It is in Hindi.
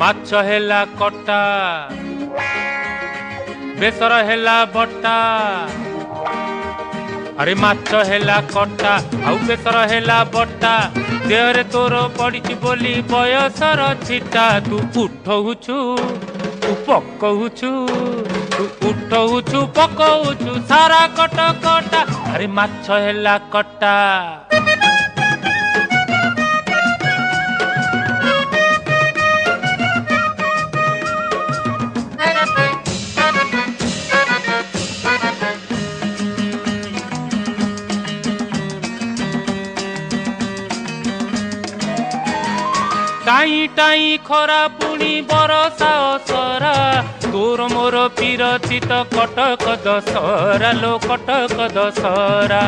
ମାଛ ହେଲା କଟା ବେସର ହେଲା ବଟା अरे माछ हेला कटा आउ बेसर हेला बटा देहरे तोर पड़ी बोली बयसर छिटा तू उठौछु तू पकौछु तू उठौछु पकौछु सारा कट कटा अरे माछ हेला कटा टाई टाई खरा पुणी बरसा असरा तोर मोर पीरती तो कटक दशहरा लो कटक दशहरा।